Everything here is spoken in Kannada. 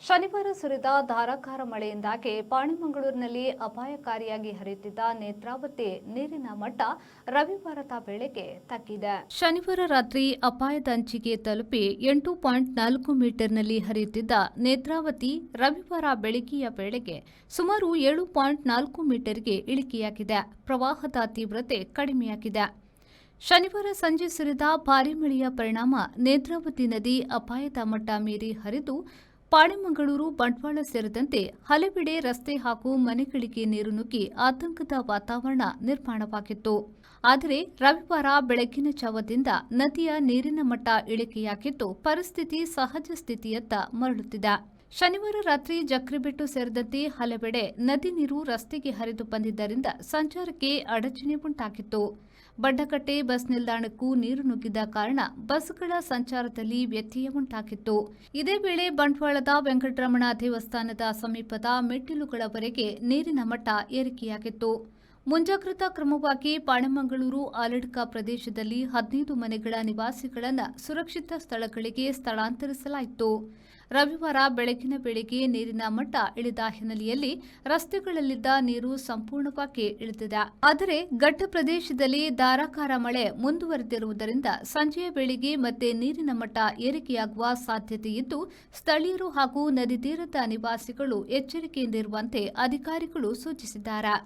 ಶನಿವಾರ ಸುರಿದ ಧಾರಾಕಾರ ಮಳೆಯಿಂದಾಗಿ ಪಾಣೆಮಂಗಳೂರಿನಲ್ಲಿ ಅಪಾಯಕಾರಿಯಾಗಿ ಹರಿಯುತ್ತಿದ್ದ ನೇತ್ರಾವತಿ ನೀರಿನ ಮಟ್ಟ ರವಿವಾರದ ವೇಳೆಗೆ ತಗ್ಗಿದೆ. ಶನಿವಾರ ರಾತ್ರಿ ಅಪಾಯದ ಅಂಚಿಗೆ ತಲುಪಿ 8.4 ಮೀಟರ್ನಲ್ಲಿ ಹರಿಯುತ್ತಿದ್ದ ನೇತ್ರಾವತಿ ರವಿವಾರ ಬೆಳಗ್ಗೆಯ ವೇಳೆಗೆ ಸುಮಾರು 7.4 ಮೀಟರ್ಗೆ ಇಳಿಕೆಯಾಗಿದೆ. ಪ್ರವಾಹದ ತೀವ್ರತೆ ಕಡಿಮೆಯಾಗಿದೆ. ಶನಿವಾರ ಸಂಜೆ ಸುರಿದ ಭಾರೀ ಮಳೆಯ ಪರಿಣಾಮ ನೇತ್ರಾವತಿ ನದಿ ಅಪಾಯದ ಮಟ್ಟ ಮೀರಿ ಹರಿದು ಪಾಣೆಮಂಗಳೂರು, ಬಂಟ್ವಾಳ ಸೇರಿದಂತೆ ಹಲವೆಡೆ ರಸ್ತೆ ಹಾಗೂ ಮನೆಗಳಿಗೆ ನೀರು ನುಗ್ಗಿ ಆತಂಕದ ವಾತಾವರಣ ನಿರ್ಮಾಣವಾಗಿತ್ತು. ಆದರೆ ರವಿವಾರ ಬೆಳಗಿನ ಜಾವದಿಂದ ನದಿಯ ನೀರಿನ ಮಟ್ಟ ಇಳಿಕೆಯಾಗಿದ್ದು ಪರಿಸ್ಥಿತಿ ಸಹಜ ಸ್ಥಿತಿಯತ್ತ ಮರಳುತ್ತಿದೆ. ಶನಿವಾರ ರಾತ್ರಿ ಜಕ್ರಿಬೆಟ್ಟು ಸೇರಿದಂತೆ ಹಲವೆಡೆ ನದಿ ನೀರು ರಸ್ತೆಗೆ ಹರಿದು ಬಂದಿದ್ದರಿಂದ ಸಂಚಾರಕ್ಕೆ ಅಡಚಣೆ ಉಂಟಾಗಿತ್ತು. ಬಡ್ಡಕಟ್ಟೆ ಬಸ್ ನಿಲ್ದಾಣಕ್ಕೂ ನೀರು ನುಗ್ಗಿದ ಕಾರಣ ಬಸ್ಗಳ ಸಂಚಾರದಲ್ಲಿ ವ್ಯತ್ಯಯ ಉಂಟಾಗಿತ್ತು. ಇದೇ ವೇಳೆ ಬಂಟ್ವಾಳದ ವೆಂಕಟರಮಣ ದೇವಸ್ಥಾನದ ಸಮೀಪದ ಮೆಟ್ಟಿಲುಗಳವರೆಗೆ ನೀರಿನ ಮಟ್ಟ ಏರಿಕೆಯಾಗಿತ್ತು. ಮುಂಜಾಗ್ರತಾ ಕ್ರಮವಾಗಿ ಪಾಣೆಮಂಗಳೂರು ಆಲಡ್ಕ ಪ್ರದೇಶದಲ್ಲಿ 15 ಮನೆಗಳ ನಿವಾಸಿಗಳನ್ನು ಸುರಕ್ಷಿತ ಸ್ಥಳಗಳಿಗೆ ಸ್ಥಳಾಂತರಿಸಲಾಯಿತು. ರವಿವಾರ ಬೆಳಗಿನ ವೇಳೆಗೆ ನೀರಿನ ಮಟ್ಟ ಇಳಿದ ಹಿನ್ನೆಲೆಯಲ್ಲಿ ರಸ್ತೆಗಳಲ್ಲಿದ್ದ ನೀರು ಸಂಪೂರ್ಣವಾಗಿ ಇಳಿದಿದೆ. ಆದರೆ ಘಟ್ಟ ಪ್ರದೇಶದಲ್ಲಿ ಧಾರಾಕಾರ ಮಳೆ ಮುಂದುವರೆದಿರುವುದರಿಂದ ಸಂಜೆಯ ವೇಳೆಗೆ ಮತ್ತೆ ನೀರಿನ ಮಟ್ಟ ಏರಿಕೆಯಾಗುವ ಸಾಧ್ಯತೆ ಇದ್ದು ಸ್ಥಳೀಯರು ಹಾಗೂ ನದಿ ತೀರದ ನಿವಾಸಿಗಳು ಎಚ್ಚರಿಕೆಯಿಂದಿರುವಂತೆ ಅಧಿಕಾರಿಗಳು ಸೂಚಿಸಿದ್ದಾರೆ.